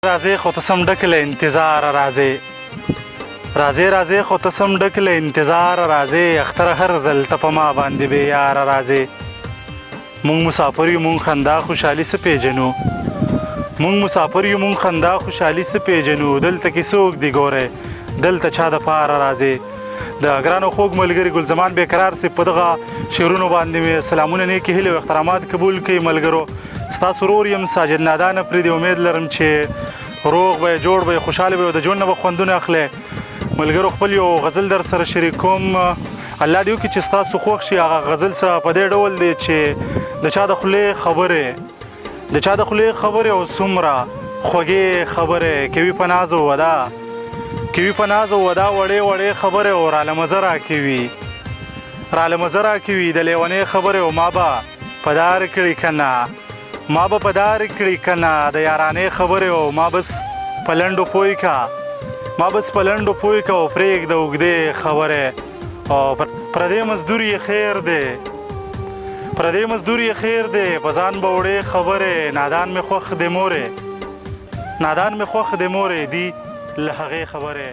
راځې خو ته سم ډک له انتظاره راځې راځې خو ته سم ډک له انتظاره راځې اختره هر ځل ته په ما باندې بې یاره راځې مونږ مسافر یو مونږ خندا خوشحالي څه پیژنو مونږ مسافر یو مونږ خندا خوشحالي څه پیژنو دلته کې څوک دی ګوری دلته چا دپاره راځې د ګرانو خوږ ملګري ګل زمان بېقرار صاحب په دغه شعرونو باندې مې سلامونه نیکې هیلې او احترامات قبول کړئ ملګرو ستاسو ورور یم ساجد نادان افریدي امید لرم چې روغ به جوړ به خوشحاله به او د ژوند نه به خوندونه اخلئ ملګرو خپل یو غزل در سره شریک کوم الله دې وکړي چې ستاسو خوښ شي هغه غزل څه په دې ډول دی چې د چا د خولې خبرې او څومره خوږې خبرې کوي په ناز و ودا وړې وړې خبرې او راله مزه راکوي د لیونۍ خبرې او ما به په دار کړي که نه د یارانې خبرې او ما بس په لنډو پوی کا او پرېږده اوږدې خبرې او پردې مزدور یې خیر دی په ځان به وړې خبرې نادان مې خوښ د مورې دی له هغې خبرې